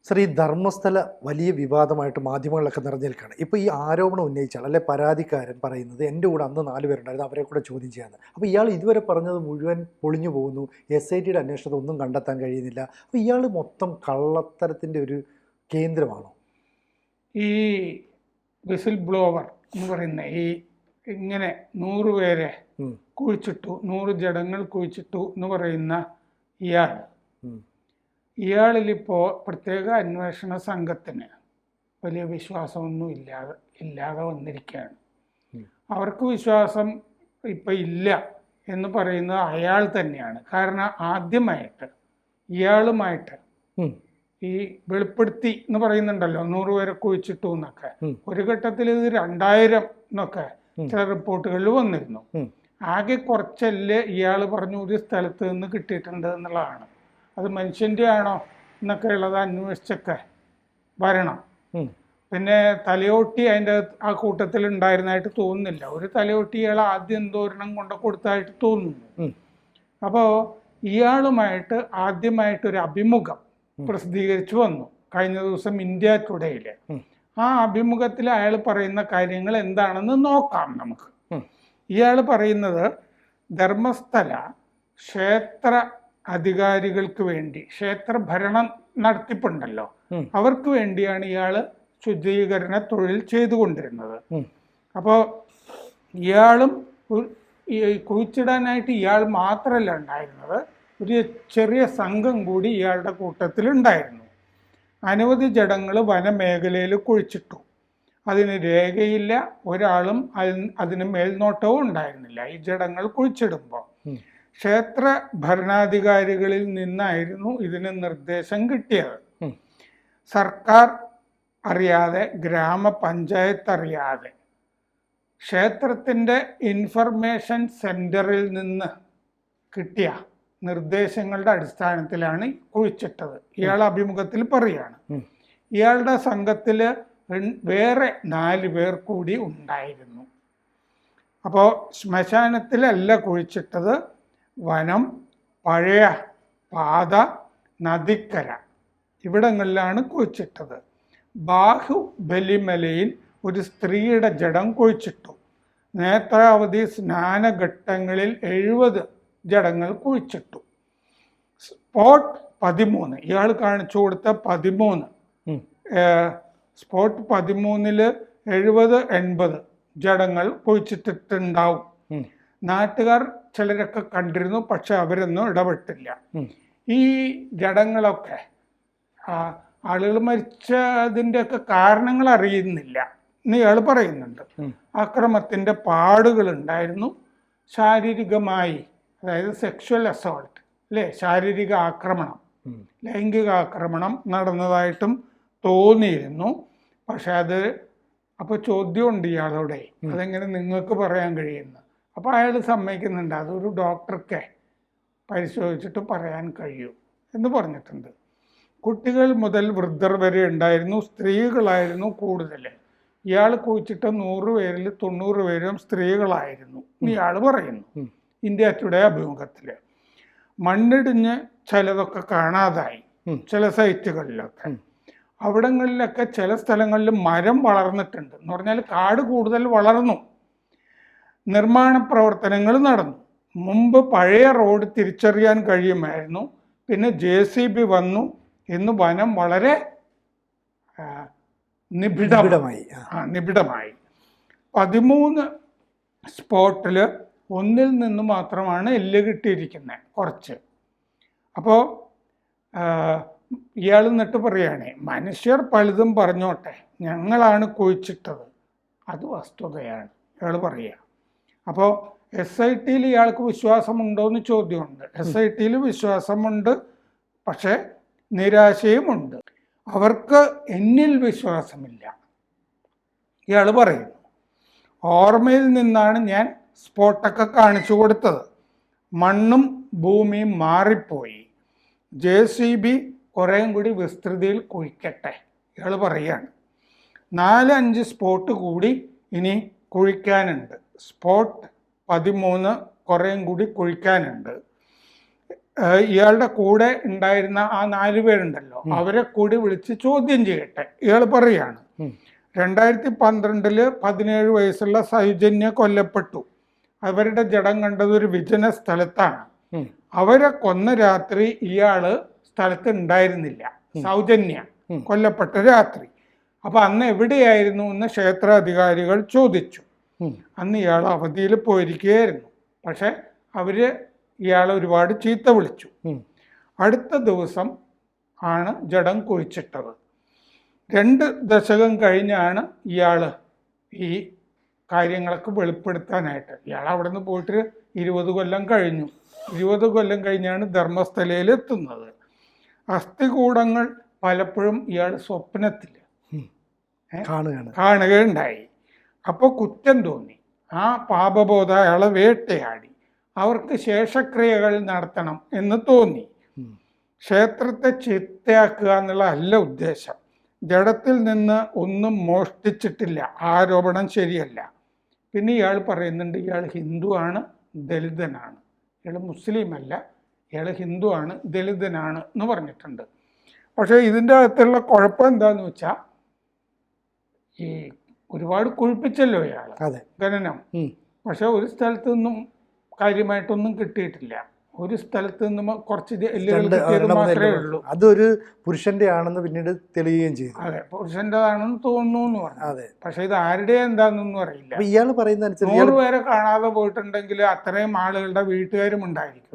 Sir, ഈ ധർമ്മസ്ഥല വലിയ വിവാദമായിട്ട് മാധ്യമങ്ങളിലൊക്കെ നിറഞ്ഞു നിൽക്കുകയാണ്. ഇപ്പോൾ ഈ ആരോപണം ഉന്നയിച്ചാൽ അല്ലെ പരാതിക്കാരൻ പറയുന്നത് എൻ്റെ കൂടെ അന്ന് 4 പേരുണ്ടായിരുന്നു, അവരെ കൂടെ ചോദ്യം ചെയ്യാമെന്ന്. അപ്പോൾ ഇയാൾ ഇതുവരെ പറഞ്ഞത് മുഴുവൻ പൊളിഞ്ഞു പോകുന്നു, SITയുടെ അന്വേഷണത്തിൽ ഒന്നും കണ്ടെത്താൻ കഴിയുന്നില്ല. അപ്പോൾ ഇയാൾ മൊത്തം കള്ളത്തരത്തിൻ്റെ ഒരു കേന്ദ്രമാണോ? ഈ വിസിൽ ബ്ലോവർ എന്ന് പറയുന്ന ഇങ്ങനെ 100 പേരെ കുഴിച്ചിട്ടു, 100 ജഡങ്ങൾ കുഴിച്ചിട്ടു എന്ന് പറയുന്ന ഇയാളിലിപ്പോൾ പ്രത്യേക അന്വേഷണ സംഘത്തിന് വലിയ വിശ്വാസമൊന്നും ഇല്ലാതെ വന്നിരിക്കുകയാണ്. അവർക്ക് വിശ്വാസം ഇപ്പം ഇല്ല എന്ന് പറയുന്നത് അയാൾ തന്നെയാണ്. കാരണം ആദ്യമായിട്ട് ഇയാളുമായിട്ട് ഈ വെളിപ്പെടുത്തി എന്ന് പറയുന്നുണ്ടല്ലോ, 100 പേരെ കുഴിച്ചിട്ടു എന്നൊക്കെ. ഒരു ഘട്ടത്തിൽ ഇത് 2000 എന്നൊക്കെ ചില റിപ്പോർട്ടുകളിൽ വന്നിരുന്നു. ആകെ കുറച്ചല്ലേ ഇയാൾ പറഞ്ഞു ഒരു സ്ഥലത്ത് നിന്ന് കിട്ടിയിട്ടുണ്ട് എന്നുള്ളതാണ്. അത് മനുഷ്യൻ്റെ ആണോ എന്നൊക്കെ ഉള്ളത് അന്വേഷിച്ചൊക്കെ വരണം. പിന്നെ തലയോട്ടി അതിൻ്റെ ആ കൂട്ടത്തിൽ ഉണ്ടായിരുന്നതായിട്ട് തോന്നുന്നില്ല. ഒരു തലയോട്ടി ഇയാൾ ആദ്യം എന്തോരണം കൊണ്ട് കൊടുത്തതായിട്ട് തോന്നുന്നു. അപ്പോൾ ഇയാളുമായിട്ട് ആദ്യമായിട്ടൊരു അഭിമുഖം പ്രസിദ്ധീകരിച്ചു വന്നു കഴിഞ്ഞ ദിവസം ഇന്ത്യ ടുഡേയിൽ. ആ അഭിമുഖത്തിൽ അയാൾ പറയുന്ന കാര്യങ്ങൾ എന്താണെന്ന് നോക്കാം നമുക്ക്. ഇയാൾ പറയുന്നത് ധർമ്മസ്ഥല ക്ഷേത്ര അധികാരികൾക്ക് വേണ്ടി, ക്ഷേത്ര ഭരണം നടത്തിപ്പുണ്ടല്ലോ, അവർക്ക് വേണ്ടിയാണ് ഇയാൾ ശുദ്ധീകരണ തൊഴിൽ ചെയ്തുകൊണ്ടിരുന്നത്. അപ്പോൾ ഇയാളും കുഴിച്ചിടാനായിട്ട് ഇയാൾ മാത്രമല്ല ഉണ്ടായിരുന്നത്, ഒരു ചെറിയ സംഘം കൂടി ഇയാളുടെ കൂട്ടത്തിലുണ്ടായിരുന്നു. അനവധി ജഡങ്ങൾ വനമേഖലയിൽ കുഴിച്ചിട്ടു. അതിന് രേഖയില്ല, ഒരാളും അതിന് മേൽനോട്ടവും ഉണ്ടായിരുന്നില്ല ഈ ജഡങ്ങൾ കുഴിച്ചിടുമ്പോൾ. ക്ഷേത്ര ഭരണാധികാരികളിൽ നിന്നായിരുന്നു ഇതിന് നിർദ്ദേശം കിട്ടിയത്. സർക്കാർ അറിയാതെ, ഗ്രാമപഞ്ചായത്ത് അറിയാതെ, ക്ഷേത്രത്തിൻ്റെ ഇൻഫർമേഷൻ സെൻറ്ററിൽ നിന്ന് കിട്ടിയ നിർദ്ദേശങ്ങളുടെ അടിസ്ഥാനത്തിലാണ് കുഴിച്ചിട്ടത്. ഇയാൾ അഭിമുഖത്തിൽ പറയാണ്. ഇയാളുടെ സംഘത്തിൽ വേറെ 4 പേർ കൂടി ഉണ്ടായിരുന്നു. അപ്പോൾ ശ്മശാനത്തിലല്ല കുഴിച്ചിട്ടത്, വനം, പഴയ പാത, നദിക്കര ഇവിടങ്ങളിലാണ് കുഴിച്ചിട്ടത്. ബാഹുബലിമലയിൽ ഒരു സ്ത്രീയുടെ ജഡം കുഴിച്ചിട്ടു. നേത്രാവതി സ്നാനഘട്ടങ്ങളിൽ 70 ജഡങ്ങൾ കുഴിച്ചിട്ടു. സ്പോട്ട് 13, ഇയാൾ കാണിച്ചു കൊടുത്ത 13, സ്പോട്ട് 13-ൽ 70-80 ജഡങ്ങൾ കുഴിച്ചിട്ടിട്ടുണ്ടാവും. നാട്ടുകാർ ചിലരൊക്കെ കണ്ടിരുന്നു, പക്ഷെ അവരൊന്നും ഇടപെട്ടില്ല. ഈ ജഡങ്ങളൊക്കെ ആളുകൾ മരിച്ചതിൻ്റെയൊക്കെ കാരണങ്ങൾ അറിയുന്നില്ല എന്ന് ഇയാൾ പറയുന്നുണ്ട്. അക്രമത്തിൻ്റെ പാടുകൾ ഉണ്ടായിരുന്നു. ശാരീരികമായി, അതായത് സെക്ഷൽ അസോൾട്ട് അല്ലേ, ശാരീരിക ആക്രമണം, ലൈംഗിക ആക്രമണം നടന്നതായിട്ടും തോന്നിയിരുന്നു. പക്ഷെ അത് അപ്പോൾ ചോദ്യമുണ്ട് ഇയാളോടെ, അതെങ്ങനെ നിങ്ങൾക്ക് പറയാൻ കഴിയുന്നു? അപ്പോൾ അയാൾ സമ്മതിക്കുന്നുണ്ട്, അതൊരു ഡോക്ടർക്ക് പരിശോധിച്ചിട്ട് പറയാൻ കഴിയൂ എന്ന് പറഞ്ഞിട്ടുണ്ട്. കുട്ടികൾ മുതൽ വൃദ്ധർ വരെ ഉണ്ടായിരുന്നു, സ്ത്രീകളായിരുന്നു കൂടുതൽ. ഇയാൾ കുഴിച്ചിട്ട് 100 പേരിൽ 90 പേരും സ്ത്രീകളായിരുന്നു ഇയാൾ പറയുന്നു ഇന്ത്യ ടുഡേ അഭിമുഖത്തിൽ. മണ്ണിടിഞ്ഞ് ചിലതൊക്കെ കാണാതായി ചില സൈറ്റുകളിലൊക്കെ. അവിടങ്ങളിലൊക്കെ ചില സ്ഥലങ്ങളിൽ മരം വളർന്നിട്ടുണ്ട്, എന്ന് പറഞ്ഞാൽ കാട് കൂടുതൽ വളർന്നു. നിർമ്മാണ പ്രവർത്തനങ്ങൾ നടന്നു. മുമ്പ് പഴയ റോഡ് തിരിച്ചറിയാൻ കഴിയുമായിരുന്നു, പിന്നെ JCB വന്നു. ഇന്ന് വനം വളരെ നിബിഡമായി. 13 സ്പോട്ടിൽ 1-ൽ നിന്ന് മാത്രമാണ് എല്ല് കിട്ടിയിരിക്കുന്നത്, കുറച്ച്. അപ്പോൾ ഇയാൾ എന്നിട്ട് പറയുകയാണേ, മനുഷ്യർ പലതും പറഞ്ഞോട്ടെ, ഞങ്ങളാണ് കുഴിച്ചിട്ടത്, അത് വസ്തുതയാണ് ഇയാൾ പറയുക. അപ്പോൾ SITയിൽ ഇയാൾക്ക് വിശ്വാസമുണ്ടോ എന്ന് ചോദ്യമുണ്ട്. SITയിൽ വിശ്വാസമുണ്ട്, പക്ഷേ നിരാശയുമുണ്ട്. അവർക്ക് എന്നിൽ വിശ്വാസമില്ല ഇയാൾ പറയുന്നു. ഓർമ്മയിൽ നിന്നാണ് ഞാൻ സ്പോട്ടൊക്കെ കാണിച്ചു കൊടുത്തത്. മണ്ണും ഭൂമിയും മാറിപ്പോയി. JCB കുറേയും കൂടി വിസ്തൃതിയിൽ കുഴിക്കട്ടെ ഇയാൾ പറയുകയാണ്. 4-5 സ്പോട്ട് കൂടി ഇനി കുഴിക്കാനുണ്ട്. സ്പോട്ട് 13 കുറേയും കൂടി കുഴിക്കാനുണ്ട്. ഇയാളുടെ കൂടെ ഉണ്ടായിരുന്ന ആ 4 പേരുണ്ടല്ലോ, അവരെ കൂടി വിളിച്ച് ചോദ്യം ചെയ്യട്ടെ. ഇയാൾ പറയാണ് 2012 17 വയസ്സുള്ള സൗജന്യ കൊല്ലപ്പെട്ടു. അവരുടെ ജഡം കണ്ടത് ഒരു വിജന സ്ഥലത്താണ്. അവരെ കൊന്ന രാത്രി ഇയാള് സ്ഥലത്ത് ഉണ്ടായിരുന്നില്ല. സൗജന്യ കൊല്ലപ്പെട്ട രാത്രി. അപ്പൊ അന്ന് എവിടെയായിരുന്നു എന്ന് ക്ഷേത്രാധികാരികൾ ചോദിച്ചു. അന്ന് ഇയാൾ അവധിയിൽ പോയിരിക്കുകയായിരുന്നു. പക്ഷെ അവര് ഇയാളെ ഒരുപാട് ചീത്ത വിളിച്ചു. അടുത്ത ദിവസം ആണ് ജഡം കുഴിച്ചിട്ടത്. 2 ദശകം കഴിഞ്ഞാണ് ഇയാള് ഈ കാര്യങ്ങളൊക്കെ വെളിപ്പെടുത്താനായിട്ട്, ഇയാൾ അവിടെ നിന്ന് പോയിട്ട് 20 കൊല്ലം കഴിഞ്ഞു. 20 കൊല്ലം കഴിഞ്ഞാണ് ധർമ്മസ്ഥലയിൽ എത്തുന്നത്. അസ്ഥികൂടങ്ങൾ പലപ്പോഴും ഇയാൾ സ്വപ്നത്തിൽ കാണുകയുണ്ടായി. അപ്പോൾ കുറ്റം തോന്നി. ആ പാപബോധ അയാളെ വേട്ടയാടി. അവർക്ക് ശേഷക്രിയകൾ നടത്തണം എന്ന് തോന്നി. ക്ഷേത്രത്തെ ചിട്ടയാക്കുക എന്നുള്ള അല്ല ഉദ്ദേശം. ജഡത്തിൽ നിന്ന് ഒന്നും മോഷ്ടിച്ചിട്ടില്ല. ആരോപണം ശരിയല്ല. പിന്നെ ഇയാൾ പറയുന്നുണ്ട് ഇയാൾ ഹിന്ദുവാണ്, ദലിതനാണ്. ഇയാൾ മുസ്ലിം അല്ല, ഇയാൾ ഹിന്ദുവാണ്, ദലിതനാണ് എന്ന് പറഞ്ഞിട്ടുണ്ട്. പക്ഷേ ഇതിൻ്റെ അകത്തുള്ള കുഴപ്പം എന്താന്ന് വെച്ചാൽ ഈ ഒരുപാട് കുഴിപ്പിച്ചല്ലോ ഇയാൾ ഖനനം. പക്ഷെ ഒരു സ്ഥലത്തു നിന്നും കാര്യമായിട്ടൊന്നും കിട്ടിയിട്ടില്ല. ഒരു സ്ഥലത്ത് നിന്നും കുറച്ച് മാത്രമേ ഉള്ളൂ. അതൊരു പുരുഷന്റെ ആണെന്ന് പിന്നീട് തെളിയുകയും ചെയ്തു. അതെ, പുരുഷന്റേതാണെന്ന് തോന്നുന്നു എന്ന് പറഞ്ഞു. അതെ, പക്ഷെ ഇത് ആരുടെ എന്താണെന്നൊന്നും അറിയില്ല. ഇയാൾ പറയുന്ന 100 പേരെ കാണാതെ പോയിട്ടുണ്ടെങ്കിൽ അത്രയും ആളുകളുടെ വീട്ടുകാരും ഉണ്ടായിരിക്കും.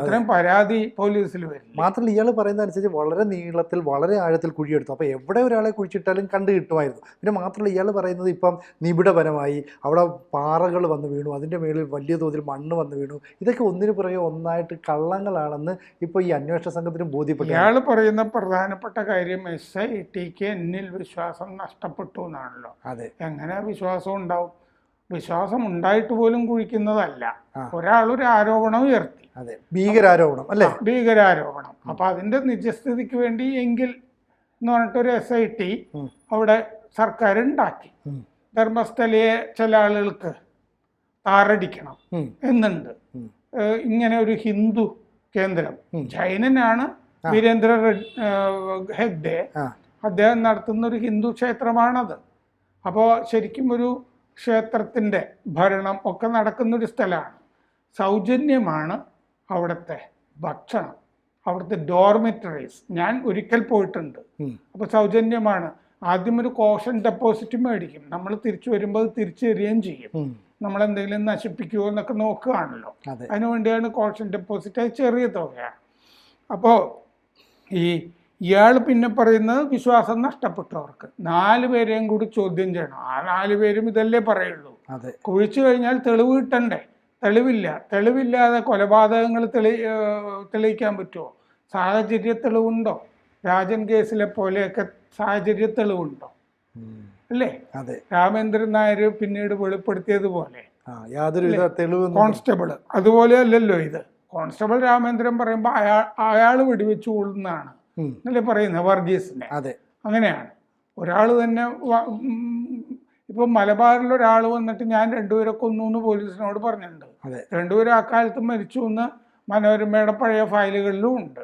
അത്രയും പരാതി പോലീസിൽ വരും. മാത്രമല്ല ഇയാൾ പറയുന്ന അനുസരിച്ച് വളരെ നീളത്തിൽ വളരെ ആഴത്തിൽ കുഴിയെടുത്തു. അപ്പോൾ എവിടെ ഒരാളെ കുഴിച്ചിട്ടാലും കണ്ടു കിട്ടുമായിരുന്നു. പിന്നെ മാത്രമല്ല ഇയാൾ പറയുന്നത് ഇപ്പം നിബിഡപരമായി അവിടെ പാറകൾ വന്ന് വീണു, അതിൻ്റെ മേളിൽ വലിയ തോതിൽ മണ്ണ് വന്ന് വീണു. ഇതൊക്കെ ഒന്നിനു പുറകെ ഒന്നായിട്ട് കള്ളങ്ങളാണെന്ന് ഇപ്പോൾ ഈ അന്വേഷണ സംഘത്തിന് ബോധ്യപ്പെട്ടു. ഇയാൾ പറയുന്ന പ്രധാനപ്പെട്ട കാര്യം SITക്ക് എന്നിൽ വിശ്വാസം നഷ്ടപ്പെട്ടു എന്നാണല്ലോ. അതെ, എങ്ങനെ വിശ്വാസം ഉണ്ടാവും? വിശ്വാസം ഉണ്ടായിട്ട് പോലും കുഴിക്കുന്നതല്ല. ഒരാളൊരു ആരോപണം ഉയർത്തി. അതെ, ഭീകരാരോപണം അല്ലേ? ഭീകരാരോപണം. അപ്പൊ അതിന്റെ നിജസ്ഥിതിക്ക് വേണ്ടി എങ്കിൽ എന്ന് പറഞ്ഞിട്ടൊരു SIT അവിടെ സർക്കാർ ഉണ്ടാക്കി. ധർമ്മസ്ഥലയെ ചില ആളുകൾക്ക് താറടിക്കണം എന്നുണ്ട്. ഇങ്ങനെ ഒരു ഹിന്ദു കേന്ദ്രം, ജൈനനാണ് വീരേന്ദ്ര ഹെഗ്ഡെ, അദ്ദേഹം നടത്തുന്ന ഒരു ഹിന്ദു ക്ഷേത്രമാണത്. അപ്പോൾ ശരിക്കും ഒരു ക്ഷേത്രത്തിൻ്റെ ഭരണം ഒക്കെ നടക്കുന്നൊരു സ്ഥലമാണ്. സൗജന്യമാണ് അവിടുത്തെ ഭക്ഷണം, അവിടുത്തെ ഡോർമിറ്ററീസ്. ഞാൻ ഒരിക്കൽ പോയിട്ടുണ്ട്. അപ്പോൾ സൗജന്യമാണ്. ആദ്യം ഒരു കോഷൻ ഡെപ്പോസിറ്റ് മേടിക്കും. നമ്മൾ തിരിച്ചു വരുമ്പോൾ അത് തിരിച്ചു തരികയും ചെയ്യും. നമ്മളെന്തെങ്കിലും നശിപ്പിക്കുമോ എന്നൊക്കെ നോക്കുകയാണല്ലോ. അതിനുവേണ്ടിയാണ് കോഷൻ ഡെപ്പോസിറ്റ്. അത് ചെറിയ തുകയാണ്. അപ്പോൾ ഇയാൾ പിന്നെ പറയുന്നത് വിശ്വാസം നഷ്ടപ്പെട്ടവർക്ക് 4 പേരെയും കൂടി ചോദ്യം ചെയ്യണം. ആ 4 പേരും ഇതല്ലേ പറയുള്ളൂ. കുഴിച്ചു കഴിഞ്ഞാൽ തെളിവ് കിട്ടണ്ടേ? തെളിവില്ലാതെ കൊലപാതകങ്ങൾ തെളിയിക്കാൻ പറ്റുമോ? സാഹചര്യ തെളിവുണ്ടോ? രാജൻ കേസിലെ പോലെയൊക്കെ സാഹചര്യ തെളിവുണ്ടോ? അല്ലേ? രാമേന്ദ്രൻ നായർ പിന്നീട് വെളിപ്പെടുത്തിയതുപോലെ കോൺസ്റ്റബിൾ അതുപോലെ അല്ലല്ലോ ഇത്. കോൺസ്റ്റബിൾ രാമേന്ദ്രൻ പറയുമ്പോൾ അയാൾ വെടിവെച്ചു കൊള്ളുന്നതാണ് എന്നല്ലേ പറയുന്നത്, വർഗീസിനെ. അങ്ങനെയാണ്. ഒരാൾ തന്നെ ഇപ്പം മലബാറിൽ ഒരാൾ വന്നിട്ട് ഞാൻ 2 പേരെ കൊന്നു എന്ന് പോലീസിനോട് പറഞ്ഞിട്ടുണ്ട്. 2 പേരും അക്കാലത്ത് മരിച്ചു എന്ന് മനോരമയുടെ പഴയ ഫയലുകളിലും ഉണ്ട്.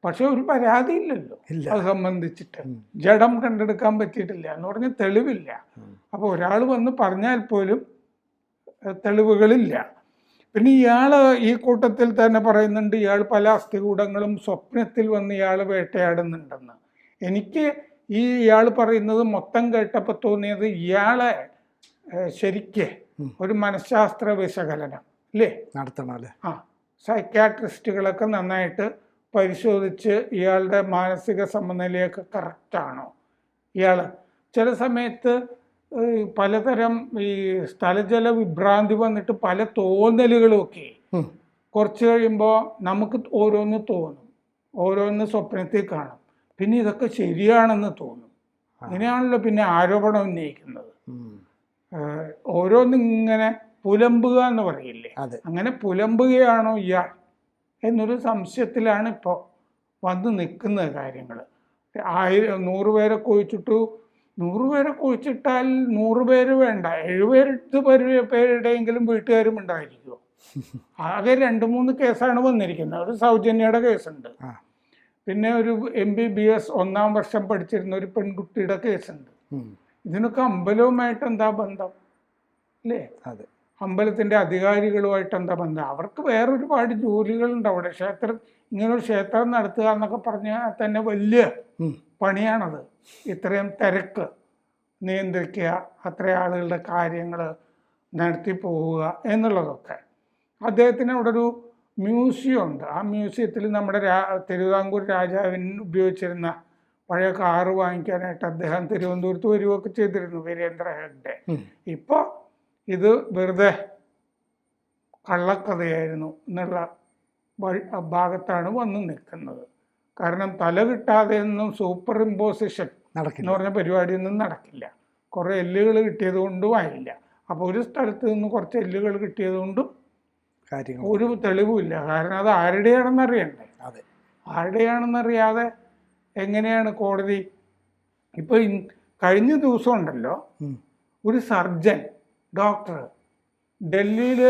പക്ഷെ ഒരു പരാതിയില്ലല്ലോ അത് സംബന്ധിച്ചിട്ട്. ജഡം കണ്ടെടുക്കാൻ പറ്റിയിട്ടില്ല എന്ന് പറഞ്ഞ് തെളിവില്ല. അപ്പോൾ ഒരാൾ വന്ന് പറഞ്ഞാൽ പോലും തെളിവുകളില്ല. പിന്നെ ഇയാൾ ഈ കൂട്ടത്തിൽ തന്നെ പറയുന്നുണ്ട് ഇയാൾ പല അസ്ഥികൂടങ്ങളും സ്വപ്നത്തിൽ വന്ന് ഇയാൾ വേട്ടയാടുന്നുണ്ടെന്ന്. എനിക്ക് ഇയാൾ പറയുന്നത് മൊത്തം കേട്ടപ്പോൾ തോന്നിയത് ഇയാളെ ശരിക്ക് ഒരു മനഃശാസ്ത്ര വിശകലനം അല്ലേ നടത്തണം അല്ലേ? സൈക്യാട്രിസ്റ്റുകളൊക്കെ നന്നായിട്ട് പരിശോധിച്ച് ഇയാളുടെ മാനസിക സമനിലയൊക്കെ കറക്റ്റാണോ? ഇയാൾ ചില സമയത്ത് പലതരം ഈ സ്ഥലജല വിഭ്രാന്തി വന്നിട്ട് പല തോന്നലുകളുമൊക്കെ കുറച്ച് കഴിയുമ്പോൾ നമുക്ക് ഓരോന്ന് തോന്നും, ഓരോന്ന് സ്വപ്നത്തിൽ കാണും, പിന്നെ ഇതൊക്കെ ശരിയാണെന്ന് തോന്നും. അങ്ങനെയാണല്ലോ പിന്നെ ആരോപണം ഉന്നയിക്കുന്നത്. ഓരോന്നിങ്ങനെ പുലമ്പുക എന്ന് പറയില്ലേ, അങ്ങനെ പുലമ്പുകയാണോ ഇയാൾ എന്നൊരു സംശയത്തിലാണ് ഇപ്പോൾ വന്ന് നിൽക്കുന്ന കാര്യങ്ങൾ. 100 പേരെ കുഴിച്ചിട്ടു. 100 പേരെ കുഴിച്ചിട്ടാൽ 100 പേര് വേണ്ട, 70 പേരുടെയെങ്കിലും വീട്ടുകാരും ഉണ്ടായിരിക്കുമോ? ആകെ 2-3 കേസാണ് വന്നിരിക്കുന്നത്. ഒരു സൗജന്യയുടെ കേസുണ്ട്, പിന്നെ ഒരു MBBS 1ാം വർഷം പഠിച്ചിരുന്ന ഒരു പെൺകുട്ടിയുടെ കേസുണ്ട്. ഇതിനൊക്കെ അമ്പലവുമായിട്ട് എന്താ ബന്ധം അല്ലേ? അതെ, അമ്പലത്തിൻ്റെ അധികാരികളുമായിട്ട് എന്താ ബന്ധം? അവർക്ക് വേറൊരുപാട് ജോലികളുണ്ട് അവിടെ. ഇങ്ങനൊരു ക്ഷേത്രം നടത്തുക എന്നൊക്കെ പറഞ്ഞാൽ തന്നെ വലിയ പണിയാണത്. ഇത്രയും തിരക്ക് നിയന്ത്രിക്കുക, അത്ര ആളുകളുടെ കാര്യങ്ങൾ നടത്തി പോവുക എന്നുള്ളതൊക്കെ. അദ്ദേഹത്തിന് അവിടെ ഒരു മ്യൂസിയം ഉണ്ട്. ആ മ്യൂസിയത്തിൽ നമ്മുടെ തിരുവിതാംകൂർ രാജാവിന് ഉപയോഗിച്ചിരുന്ന പഴയ കാറ് വാങ്ങിക്കാനായിട്ട് അദ്ദേഹം തിരുവനന്തപുരത്ത് വരികയൊക്കെ ചെയ്തിരുന്നു, വീരേന്ദ്ര ഹെഗ്ഡെ. ഇപ്പോൾ ഇത് വെറുതെ കള്ളക്കഥയായിരുന്നു എന്നുള്ള ഭാഗത്താണ് വന്ന് നിൽക്കുന്നത്. കാരണം തല കിട്ടാതെ ഒന്നും സൂപ്പർ ഇമ്പോസിഷൻ എന്ന് പറഞ്ഞ പരിപാടിയൊന്നും നടക്കില്ല. കുറേ എല്ലുകൾ കിട്ടിയത് കൊണ്ടും ആയില്ല. അപ്പോൾ ഒരു സ്ഥലത്ത് നിന്ന് കുറച്ച് എല്ലുകൾ കിട്ടിയത് കൊണ്ടും ഒരു തെളിവുമില്ല. കാരണം അത് ആരുടെയാണെന്നറിയണ്ടേ? ആരുടെയാണെന്നറിയാതെ എങ്ങനെയാണ് കോടതി? ഇപ്പോൾ കഴിഞ്ഞ ദിവസം ഉണ്ടല്ലോ, ഒരു സർജൻ ഡോക്ടർ ഡൽഹിയിൽ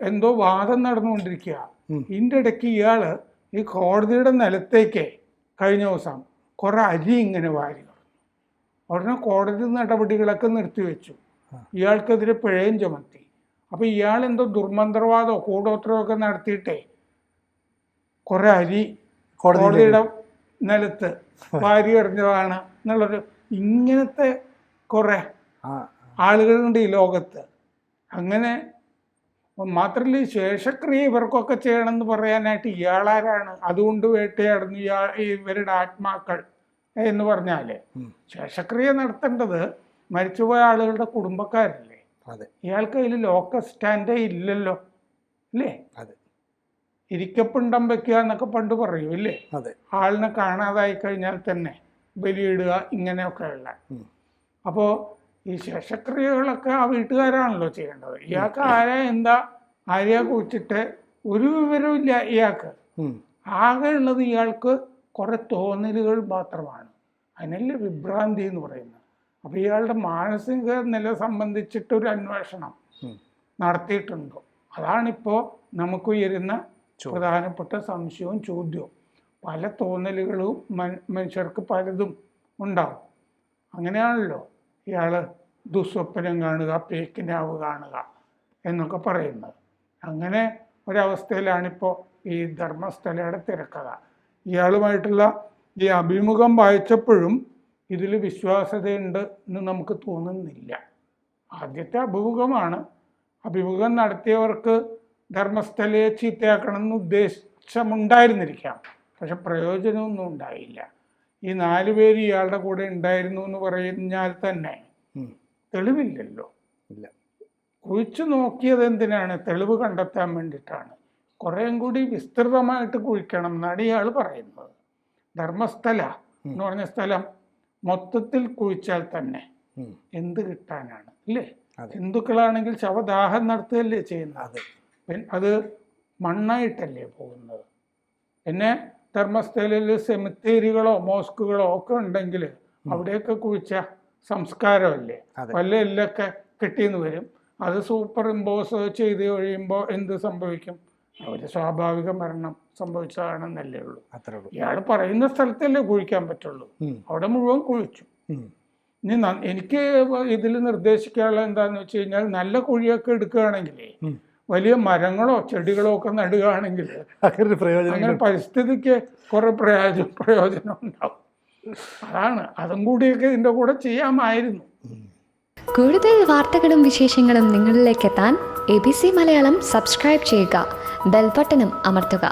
എന്തോ വാദം നടന്നുകൊണ്ടിരിക്കുക. ഇതിൻ്റെ ഇടയ്ക്ക് ഇയാൾ ഈ കോടതിയുടെ നിലത്തേക്ക് കഴിഞ്ഞ ദിവസം കുറേ അരി ഇങ്ങനെ വാരി. ഉടനെ കോടതി നടപടികളൊക്കെ നിർത്തിവെച്ചു. ഇയാൾക്കെതിരെ പിഴയും ചുമത്തി. അപ്പോൾ ഇയാൾ എന്തോ ദുർമന്ത്രവാദമോ കൂടോത്രമോ ഒക്കെ നടത്തിയിട്ടേ കുറേ അരി കോടതിയുടെ നിലത്ത് വാരി എറിഞ്ഞതാണ് എന്നുള്ളൊരു, ഇങ്ങനത്തെ കുറേ ആളുകളുണ്ട് ഈ ലോകത്ത്. അങ്ങനെ മാത്രമല്ല, ഈ ശേഷക്രിയ ഇവർക്കൊക്കെ ചെയ്യണമെന്ന് പറയാനായിട്ട് ഇയാളാരാണ്? അതുകൊണ്ട് വേട്ടയാടുന്നു ഇവരുടെ ആത്മാക്കൾ എന്ന് പറഞ്ഞാൽ ശേഷക്രിയ നടത്തേണ്ടത് മരിച്ചുപോയ ആളുകളുടെ കുടുംബക്കാരല്ലേ? ഇയാൾക്ക് അതിൽ ലോക്കൽ സ്റ്റാൻഡേ ഇല്ലല്ലോ അല്ലേ? ഇരിക്കപ്പിണ്ടം വെക്കുക എന്നൊക്കെ പണ്ട് പറയൂ ഇല്ലേ? ആളിനെ കാണാതായി കഴിഞ്ഞാൽ തന്നെ ബലിയിടുക, ഇങ്ങനെയൊക്കെയുള്ള. അപ്പോൾ ഈ ശേഷക്രിയകളൊക്കെ ആ വീട്ടുകാരാണല്ലോ ചെയ്യേണ്ടത്. ഇയാൾക്ക് ആരെയാ കുറിച്ചിട്ട് ഒരു വിവരവും ഇല്ല ഇയാൾക്ക്. ആകെ ഉള്ളത് ഇയാൾക്ക് കുറെ തോന്നലുകൾ മാത്രമാണ്. അതിനല്ലേ വിഭ്രാന്തി എന്ന് പറയുന്നത്. അപ്പോൾ ഇയാളുടെ മാനസിക നില സംബന്ധിച്ചിട്ടൊരു അന്വേഷണം നടത്തിയിട്ടുണ്ടോ? അതാണിപ്പോൾ നമുക്ക് ഉയരുന്ന പ്രധാനപ്പെട്ട സംശയവും ചോദ്യവും. പല തോന്നലുകളും മനുഷ്യർക്ക് പലതും ഉണ്ടാവും. അങ്ങനെയാണല്ലോ ഇയാൾ ദുസ്വപ്നം കാണുക, പേക്കിനാവ് കാണുക എന്നൊക്കെ പറയുന്നത്. അങ്ങനെ ഒരവസ്ഥയിലാണിപ്പോൾ ഈ ധർമ്മസ്ഥലയുടെ തിരക്കഥ. ഇയാളുമായിട്ടുള്ള ഈ അഭിമുഖം വായിച്ചപ്പോഴും ഇതിൽ വിശ്വാസ്യതയുണ്ട് എന്ന് നമുക്ക് തോന്നുന്നില്ല. ആദ്യത്തെ അഭിമുഖമാണ്. അഭിമുഖം നടത്തിയവർക്ക് ധർമ്മസ്ഥലയെ ചീത്തയാക്കണം എന്ന് ഉദ്ദേശമുണ്ടായിരുന്നിരിക്കാം, പക്ഷെ പ്രയോജനമൊന്നും ഉണ്ടായില്ല. ഈ 4 പേര് ഇയാളുടെ കൂടെ ഉണ്ടായിരുന്നു എന്ന് പറഞ്ഞാൽ തന്നെ തെളിവില്ലല്ലോ. കുഴിച്ചു നോക്കിയത് എന്തിനാണ്? തെളിവ് കണ്ടെത്താൻ വേണ്ടിയിട്ടാണ്. കുറേയും കൂടി വിസ്തൃതമായിട്ട് കുഴിക്കണം എന്നാണ് ഇയാൾ പറയുന്നത്. ധർമ്മസ്ഥല എന്ന് പറഞ്ഞ സ്ഥലം മൊത്തത്തിൽ കുഴിച്ചാൽ തന്നെ എന്ത് കിട്ടാനാണ് അല്ലേ? ഹിന്ദുക്കളാണെങ്കിൽ ശവദാഹം നടത്തുകയല്ലേ ചെയ്യുന്നത്, അത് മണ്ണായിട്ടല്ലേ പോകുന്നത്. പിന്നെ ധർമ്മസ്ഥലയിൽ സെമിത്തേരികളോ മോസ്കുകളോ ഒക്കെ ഉണ്ടെങ്കിൽ അവിടെയൊക്കെ കുഴിച്ച സംസ്കാരമല്ലേ, വല്ല എല്ലൊക്കെ കിട്ടിയെന്ന് വരും. അത് സൂപ്പർ ഇമ്പോസ് ചെയ്ത് കഴിയുമ്പോൾ എന്ത് സംഭവിക്കും? അവർ സ്വാഭാവിക മരണം സംഭവിച്ചതാണെന്നല്ലേ ഉള്ളൂ. ഇയാൾ പറയുന്ന സ്ഥലത്തല്ലേ കുഴിക്കാൻ പറ്റുള്ളൂ. അവിടെ മുഴുവൻ കുഴിച്ചു. ഇനി എനിക്ക് ഇതിൽ നിർദ്ദേശിക്കാനുള്ള എന്താണെന്ന് വെച്ച് കഴിഞ്ഞാൽ, നല്ല കുഴിയൊക്കെ എടുക്കുകയാണെങ്കിലേ വലിയ മരങ്ങളോ ചെടികളോ ഒക്കെ നടുകയാണെങ്കിൽ അങ്ങനെ പരിസ്ഥിതിക്ക് കുറെ പ്രയോജനം ഉണ്ടാവും. അതാണ്, അതും കൂടിയൊക്കെ ഇതിൻ്റെ കൂടെ ചെയ്യാമായിരുന്നു. കൂടുതൽ വാർത്തകളും വിശേഷങ്ങളും നിങ്ങളിലേക്ക് എത്താൻ ABC മലയാളം സബ്സ്ക്രൈബ് ചെയ്യുക, ബെൽബട്ടനും അമർത്തുക.